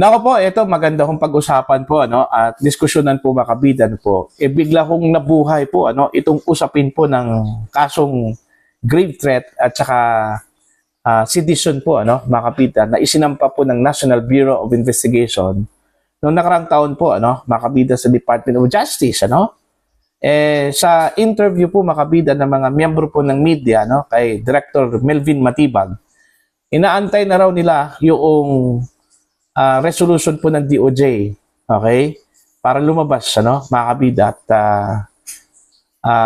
Nako po, ito maganda kong pag-usapan po ano at diskusyonan po mga kabidan po. Bigla kong nabuhay po itong usapin po ng kasong grave threat at saka sedition po mga kabidan na isinampa po ng National Bureau of Investigation noong nakarang taon po mga kabidan sa Department of Justice sa interview po mga kabidan ng mga miyembro po ng media kay Director Melvin Matibag, inaantay na raw nila yung resolution po ng DOJ, okay? Para lumabas, mga kabida, at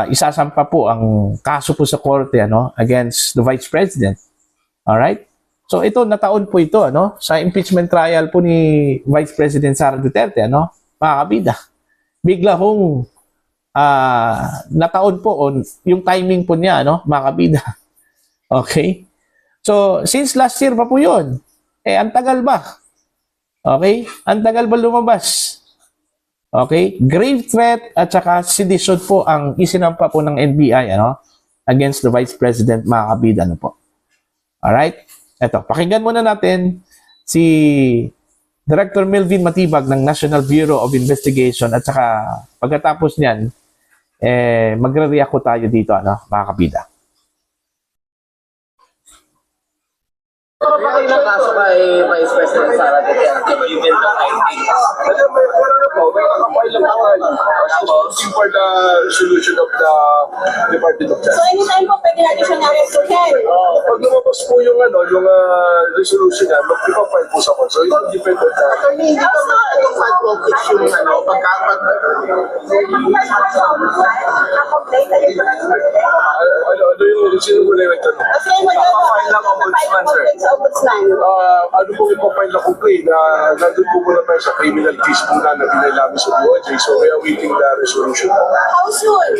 isasampa po ang kaso po sa korte, against the Vice President. Alright? So ito, nataon po ito, sa impeachment trial po ni Vice President Sara Duterte, mga kabida. Bigla hong nataon po yung timing po niya, mga kabida. Okay? So, since last year pa po yun, ang tagal ba? Okay? Ang tagal ba lumabas? Okay? Grave threat at saka sedition po ang isinampa po ng NBI against the Vice President, mga kabida po. Alright? Eto, pakinggan muna natin si Director Melvin Matibag ng National Bureau of Investigation at saka pagkatapos niyan, magre-react ko tayo dito, mga kabida. Ano ba kayo ng kaso kay Vice President Sara Duterte? Given the findings. Alam mo, meron na po. May nakapail na po. For the resolution of the Department of So Justice. anytime po pwede natin siya na-resuhan. Pag lumabas po yung resolution niya, mag-file po sa konso. Ito depend on that. Attorney, hindi pa yung bad practice yung pagkapat. Ano yung sinugulay na ito? Kasi mag-file ng ombudsman. Ano po ipapile na complaint na nandun po muna tayo sa criminal case muna na binailamin sa DOJ. So we are awaiting the resolution. How soon?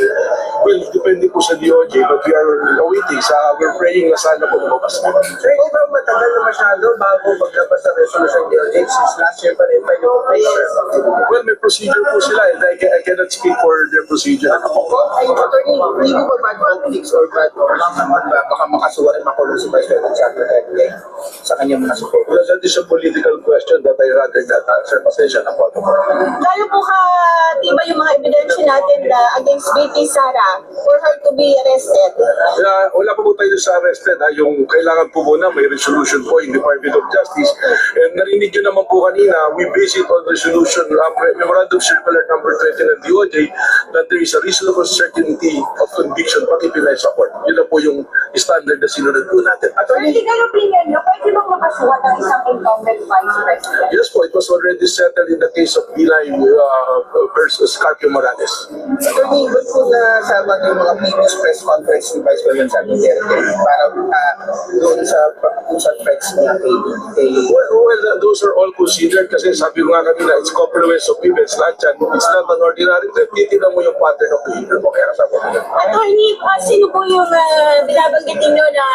Well, depende po sa DOJ, but we are awaiting. We're praying na sana po lumabas na. So hindi ba matagal na masyado bago maglabas ng resolution ng DOJ since last year pa rin pa yung complaint? Well, may procedure po sila and I cannot speak for their procedure. Ay, attorney, hindi mo ba bad practice or bad baka makasuwa rin makulong si Vice President Sara Duterte sa kanyang mga support? Well, that is a political question that I rather not answer. Pasensya na po. Lalo po diba yung mga ebidensya natin against VP Sara for her to be arrested? Wala pa po tayo sa arrested. Yung kailangan po muna may resolution po in Department of Justice. And narinig nyo naman po kanina, we base it on resolution, Memorandum Circular number 20 ng DOJ that there is a reasonable certainty of conviction pag ipinay sa court. Yun na po yung standard na sinunod po natin. So hindi kayo opinion nyo, pwede bang makasuha ng isang incumbent Vice President? Yes po, it was already settled in the case of Bilay versus Carpio Morales. Attorney, ba't po nasama yung mga previous press conference ni Vice President Sara Duterte para doon sa threats niya kay Well, those are all considered kasi sabi ko nga kanina, it's confluence of events. Lahat yan, it's not an ordinary threat. Titignan mo yung pattern of behavior mo. Kaya sabi ko. Attorney, sino po yung binabanggitin nyo na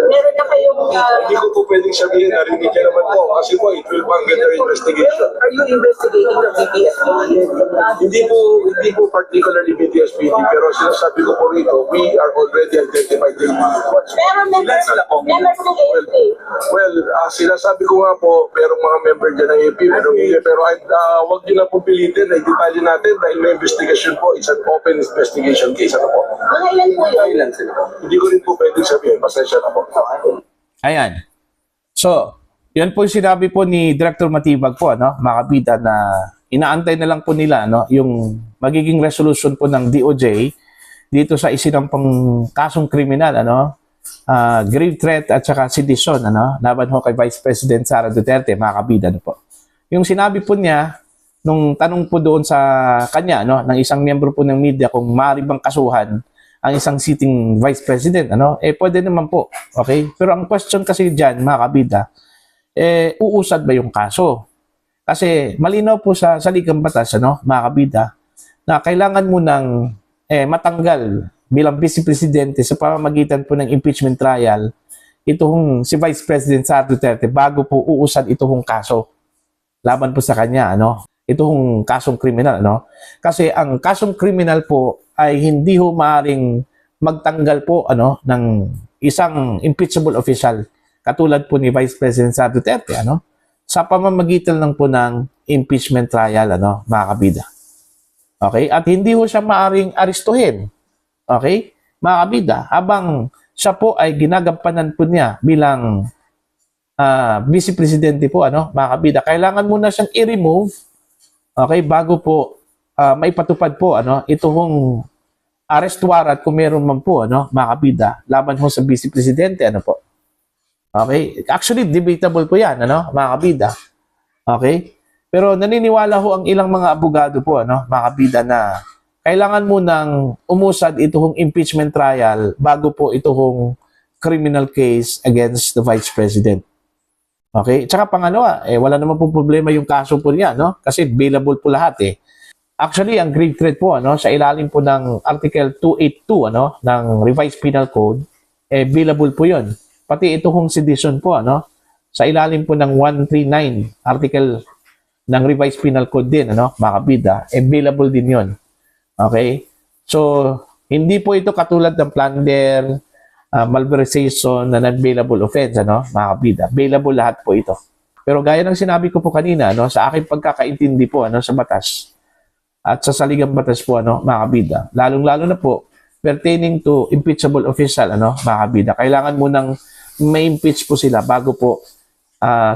meron na kayong... Hindi ko po pwedeng sabihin, narinig niya naman po. Kasi po, it will bang get their investigation. Are you investigating the BPSPD? Hindi po particularly BTSPD, pero sinasabi ko po rito, we are already identified in Pero member ng AFP. Well, sinasabi ko nga po, merong mga member dyan ng AP, pero wag nyo na po pilitin, detalye natin dahil may investigation po, it's an open investigation case. Po? Mga ilan po yun? Ilan sila? Hindi ko rin po pwedeng sabihin, pasensya na po. Ayan. So, yun po yung sinabi po ni Director Matibag po, mga kabida, na inaantay na lang po nila yung magiging resolution po ng DOJ dito sa isinampang kasong kriminal, grave threat at saka sedition, laban ho kay Vice President Sara Duterte, mga kabida po. Yung sinabi po niya, nung tanong po doon sa kanya, ng isang miyembro po ng media kung maaari bang kasuhan ang isang sitting Vice President, pwede naman po, okay? Pero ang question kasi dyan, mga kabida, uusad ba yung kaso? Kasi malinaw po sa saligang batas, mga kabida, na kailangan mo nang matanggal bilang Vice Presidente sa pamamagitan po ng impeachment trial itong si Vice President Sara Duterte bago po uusad itong kaso laban po sa kanya, itong kasong kriminal, Kasi ang kasong kriminal po ay hindi ho maaaring magtanggal po ng isang impeachable official katulad po ni Vice President Sara Duterte, sa pamamagitan lang po ng impeachment trial, ano, mga kabida. Okay? At hindi ho siya maaring aristuhin. Okay? Mga kabida, habang siya po ay ginagampanan po niya bilang vice presidente po, ano, mga kabida, kailangan muna siyang i-remove, okay, bago po maipatupad po, ano, itong arrest warrant kung meron man po, ano, mga kabida, laban ho sa vice presidente, ano po. Okay? Actually, debatable po yan, ano, mga kabida. Okay? Pero naniniwala ho ang ilang mga abogado po, ano, mga kabida, na kailangan munang umusad itong impeachment trial bago po itong criminal case against the Vice President. Okay? Tsaka pangalawa, wala naman po problema yung kaso po niya, no? Kasi bailable po lahat, eh. Actually, ang grave threat po, ano, sa ilalim po ng Article 282, ano, ng Revised Penal Code, bailable po yun. Pati itong sedition po, ano, sa ilalim po ng 139 article ng Revised Penal Code din, ano, mga kabida, bailable din yun. Okay? So, hindi po ito katulad ng plunder, malversation na non-bailable offense, ano, mga kabida. Bailable lahat po ito. Pero gaya ng sinabi ko po kanina, ano, sa aking pagkakaintindi po, ano, sa batas at sa saligang batas po, ano, mga kabida, lalong-lalo na po pertaining to impeachable official, ano, mga kabida, kailangan munang may impeach po sila bago po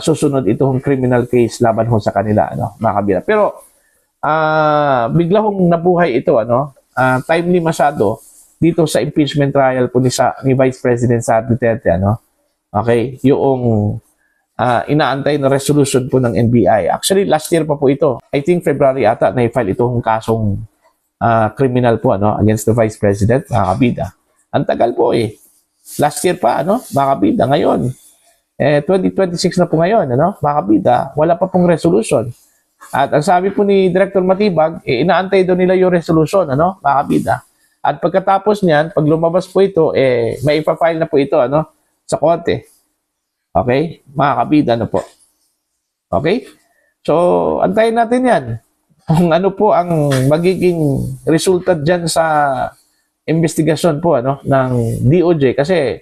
susunod itong criminal case laban ho sa kanila, ano, mga kabida. Pero bigla hong nabuhay ito, ano, timely masyado dito sa impeachment trial po ni Vice President Sara Duterte, ano. Okay, yung inaantay na resolution po ng NBI. Actually, last year pa po ito. I think February ata na i-file itong kasong criminal po, ano, against the Vice President, mga kabida. Ang tagal po, eh. Last year pa, ano, mga kabida. Ngayon, 2026 na po ngayon, ano, mga kabida, wala pa pong resolution. At ang sabi po ni Director Matibag, inaantay daw nila yung resolution, ano, mga kabida. At pagkatapos niyan, pag lumabas po ito, may ipafile na po ito, ano, sa korte. Okay? Mga kabida, ano po. Okay? So, antayin natin yan. Kung ano po ang magiging resulta dyan sa investigasyon po, ano, ng DOJ. Kasi,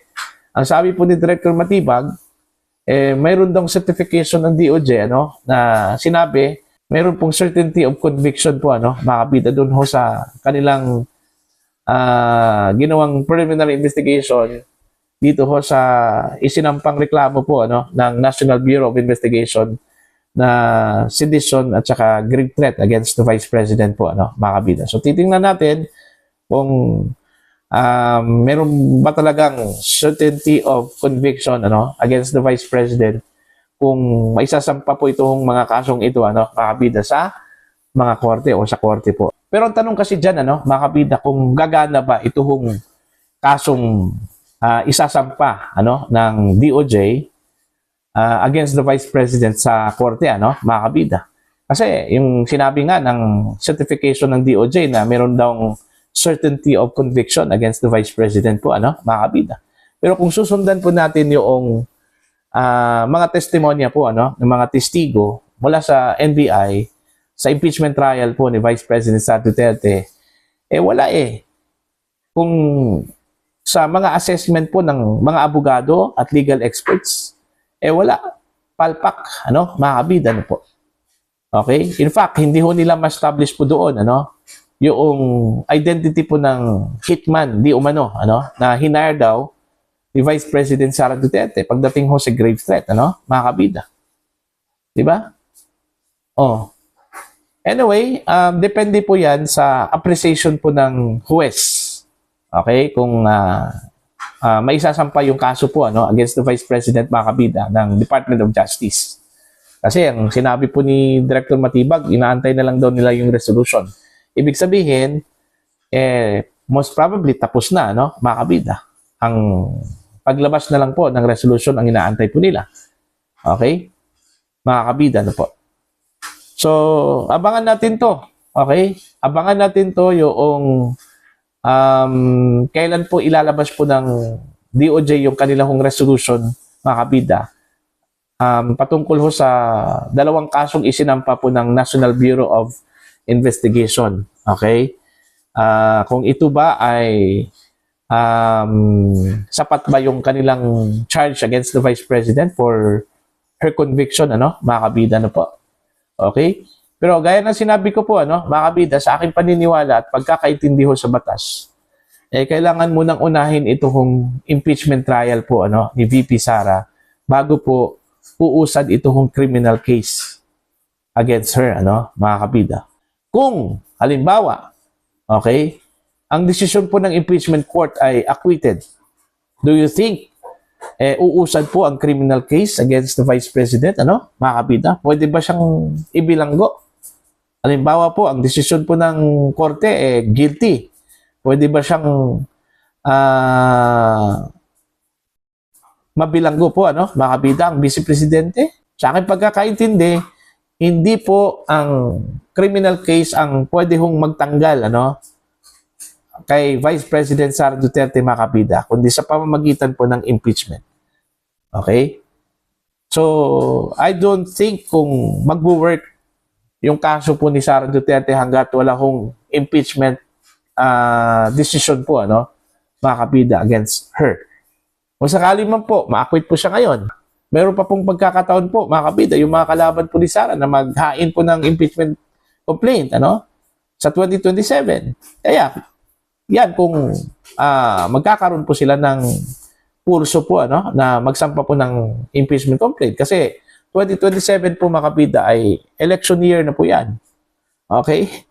ang sabi po ni Director Matibag, mayroon daw certification ng DOJ, ano, na sinabi, mayroon pong certainty of conviction po, ano, makabida doon ho sa kanilang ginawang preliminary investigation dito ho sa isinampang reklamo po, ano, ng National Bureau of Investigation na sedition at saka grave threat against the Vice President po, ano, makabida. So titingnan natin kung meron ba talagang certainty of conviction, ano, against the Vice President, kung maisasampa po itong mga kasong ito, ano, makabida sa mga korte o sa korte po. Pero ang tanong kasi dyan, ano, makabida, kung gagana ba itong kasong isasampa, ano, ng DOJ against the Vice President sa korte, ano, makabida. Kasi yung sinabi nga ng certification ng DOJ na meron daw certainty of conviction against the Vice President po, ano, makabida. Pero kung susundan po natin yung mga testimonya po, ano, ng mga testigo mula sa NBI sa impeachment trial po ni Vice President Sara Duterte, wala eh. Kung sa mga assessment po ng mga abogado at legal experts, wala. Palpak, ano, makabida, ano po. Okay? In fact, hindi ho nila ma-establish po doon, ano, yung identity po ng hitman, di umano, ano, na hinire daw ni Vice President Sara Duterte pagdating ho sa grave threat, ano, mga kabida. Diba? Oh. Anyway, depende po yan sa appreciation po ng huwes. Okay? Kung may isasampa yung kaso po, ano, against the Vice President, mga kabida, ng Department of Justice. Kasi ang sinabi po ni Director Matibag, inaantay na lang daw nila yung resolution. Ibig sabihin, most probably tapos na, no, mga kabida. Ang paglabas na lang po ng resolution ang inaantay po nila. Okay? Mga kabida, ano po. So, abangan natin to. Okay? Abangan natin to yung kailan po ilalabas po ng DOJ yung kanilang resolution, mga kabida. Patungkol ho sa dalawang kasong isinampa po ng National Bureau of Investigation. Okay? Kung ito ba ay sapat ba yung kanilang charge against the Vice President for her conviction, mga kabida, po. Okay? Pero gaya ng sinabi ko po, mga kabida, sa aking paniniwala at pagkakaintindi ho sa batas, kailangan munang unahin itong impeachment trial po, ni VP Sara bago po uusad itong criminal case against her, mga kabida. Kung, halimbawa, okay, ang desisyon po ng impeachment court ay acquitted, do you think uusad po ang criminal case against the Vice President, mga kabida? Pwede ba siyang ibilanggo? Halimbawa po, ang desisyon po ng korte guilty. Pwede ba siyang mabilanggo po, mga kabida, ang Vice Presidente? Sa aking pagkakaintindi, hindi po ang criminal case ang pwede hong magtanggal, kay Vice President Sara Duterte, mga kabida, kundi sa pamamagitan po ng impeachment. Okay? So, I don't think kung mag-work yung kaso po ni Sara Duterte hanggat wala hong impeachment decision po, mga kabida, against her. Kung sakali man po, ma-acquit po siya ngayon. Meron pa pong pagkakataon po, mga kabida, yung mga kalaban po ni Sara na maghain po ng impeachment complaint, sa 2027. Kaya, yan, kung magkakaroon po sila ng purso po, na magsampa po ng impeachment complaint. Kasi 2027 po, mga kabida, ay election year na po yan. Okay?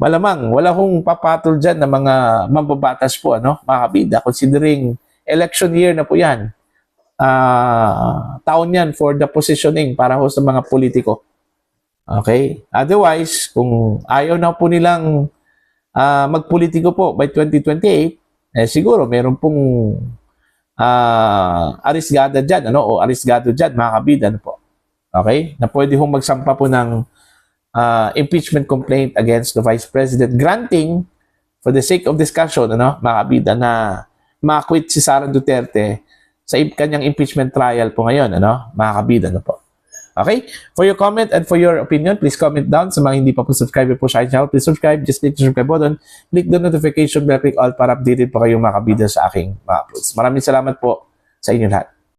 Malamang, wala hong papatol dyan ng mga mambabatas po, mga kabida, considering election year na po yan. Taon yan for the positioning para ho sa mga politiko. Okay? Otherwise, kung ayaw na po nilang magpolitiko po by 2028, siguro meron pong arisgada dyan, o arisgado dyan, mga kabida, po. Okay? Na pwede hong magsampa po ng impeachment complaint against the Vice President, granting, for the sake of discussion, mga kabida, na ma-acquit si Sara Duterte sa kanyang impeachment trial po ngayon, mga kabida, po. Okay? For your comment and for your opinion, please comment down. Sa mga hindi pa po subscriber po sa aking channel, please subscribe. Just click the subscribe button. Click the notification bell, click all para updated po kayong mga kabida sa aking mga uploads. Maraming salamat po sa inyo lahat.